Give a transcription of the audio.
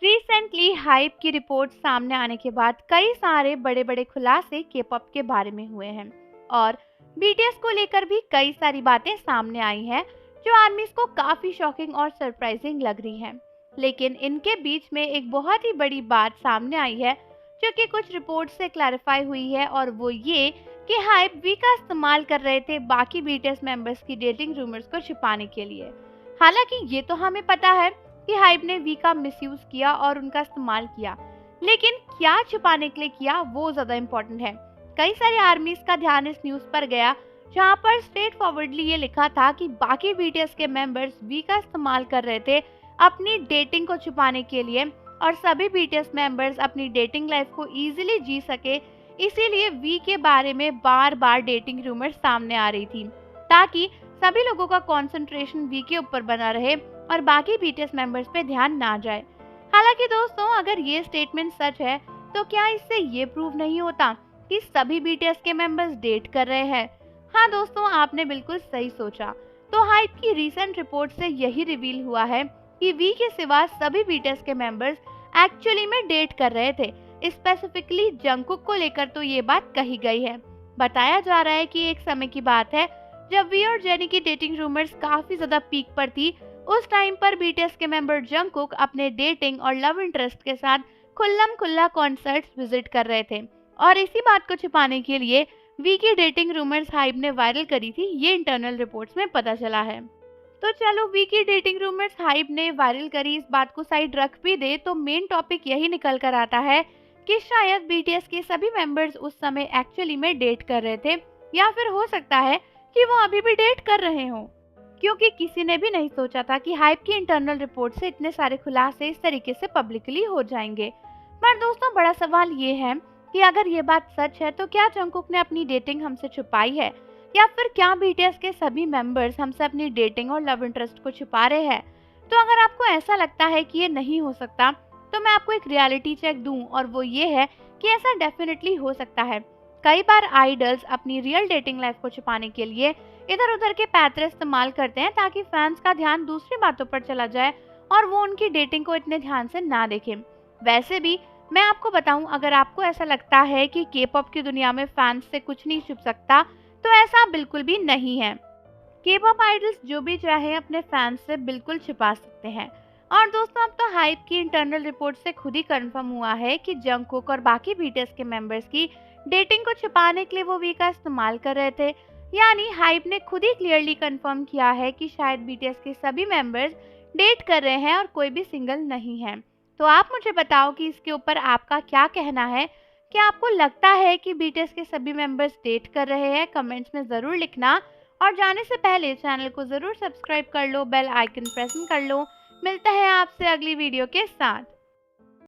Recently hype की report सामने आने के बाद कई सारे बड़े बड़े खुलासे के-पॉप के बारे में हुए हैं और बीटीएस को लेकर भी कई सारी बातें सामने आई हैं जो आर्मीज को काफी शॉकिंग और सरप्राइजिंग लग रही हैं। लेकिन इनके बीच में एक बहुत ही बड़ी बात सामने आई है जो कि कुछ रिपोर्ट से क्लैरिफाई हुई है, और वो ये कि हाइप वी का इस्तेमाल कर रहे थे बाकी बीटीएस मेंबर्स की डेटिंग रूमर्स को छिपाने के लिए। हालांकि ये तो हमें पता है कि हाइप ने वी का मिसयूज किया और उनका इस्तेमाल किया, लेकिन क्या छुपाने के लिए किया वो ज्यादा इम्पोर्टेंट है। कई सारी आर्मीज का ध्यान इस न्यूज पर गया जहां पर स्ट्रेट फॉरवर्डली ये लिखा था कि बाकी बीटीएस के मेंबर्स वी का इस्तेमाल कर रहे थे अपनी डेटिंग को छुपाने के लिए, और सभी बीटीएस मेंबर्स अपनी डेटिंग लाइफ को इजीली जी सके, इसीलिए वी के बारे में बार बार डेटिंग रूमर सामने आ रही थी ताकि सभी लोगों का कंसंट्रेशन वी के ऊपर बना रहे और बाकी बीटीएस मेंबर्स पे ध्यान ना जाए। हालांकि दोस्तों, अगर ये स्टेटमेंट सच है तो क्या इससे ये प्रूव नहीं होता कि सभी बीटीएस के मेंबर्स डेट कर रहे हैं? हाँ दोस्तों, आपने बिल्कुल सही सोचा। तो हाइप की रीसेंट रिपोर्ट से यही रिवील हुआ है कि वी के सिवा सभी बीटीएस के मेंबर्स एक्चुअली में डेट कर रहे थे। स्पेसिफिकली जंगकुक को लेकर तो ये बात कही गई है। बताया जा रहा है कि एक समय की बात है जब वी और जेनी की डेटिंग रूमर्स काफी ज्यादा पीक पर थी। उस टाइम पर बीटीएस के मेंबर जंगकुक अपने डेटिंग और लव इंटरेस्ट के साथ खुल्लम खुल्ला कॉन्सर्ट्स विजिट कर रहे थे, और इसी बात को छिपाने के लिए वी की डेटिंग रूमर्स हाइप ने वायरल करी थी, ये इंटरनल रिपोर्ट्स में पता चला है। तो चलो, वी की डेटिंग रूमर्स हाइप ने वायरल करी, इस बात को साइड रख भी दे तो मेन टॉपिक यही निकल कर आता है कि शायद बीटीएस के सभी मेंबर्स उस समय एक्चुअली में डेट कर रहे थे, या फिर हो सकता है कि वो अभी भी डेट कर रहे हों, क्योंकि किसी ने भी नहीं सोचा था कि हाइप की इंटरनल रिपोर्ट से इतने सारे खुलासे इस तरीके से पब्लिकली हो जाएंगे। पर दोस्तों, बड़ा सवाल ये है कि अगर ये बात सच है तो क्या जंगकुक ने अपनी डेटिंग हमसे छुपाई है, या फिर क्या बीटीएस के सभी मेंबर्स हमसे अपनी डेटिंग और लव इंटरेस्ट को छुपा रहे हैं? तो अगर आपको ऐसा लगता है कि ये नहीं हो सकता तो मैं आपको एक रियलिटी चेक दूं, और वो ये है कि ऐसा डेफिनेटली हो सकता है। कई बार आइडल्स अपनी रियल डेटिंग लाइफ को छुपाने के लिए इधर उधर के पैतरे इस्तेमाल करते हैं ताकि फैंस का ध्यान दूसरी बातों पर चला जाए और वो उनकी डेटिंग को इतने ध्यान से ना देखें। वैसे भी मैं आपको बताऊं, अगर आपको ऐसा लगता है कि के-पॉप की दुनिया में फैंस से कुछ नहीं छुप सकता, तो ऐसा बिल्कुल भी नहीं है। के-पॉप आइडल्स जो भी चाहे अपने फैंस से बिल्कुल छुपा सकते हैं। और दोस्तों, अब तो हाइप की इंटरनल रिपोर्ट से खुद ही कंफर्म हुआ है कि जंगकुक और बाकी बीटीएस के मेंबर्स की डेटिंग को छुपाने के लिए वो वी का इस्तेमाल कर रहे थे। यानी हाइप ने खुद ही क्लियरली कंफर्म किया है कि शायद बीटीएस के सभी मेंबर्स डेट कर रहे हैं और कोई भी सिंगल नहीं है। तो आप मुझे बताओ कि इसके ऊपर आपका क्या कहना है? क्या आपको लगता है कि बीटीएस के सभी मेंबर्स डेट कर रहे हैं? कमेंट्स में ज़रूर लिखना, और जाने से पहले चैनल को ज़रूर सब्सक्राइब कर लो, बेल आइकन प्रेस कर लो। मिलता है आपसे अगली वीडियो के साथ।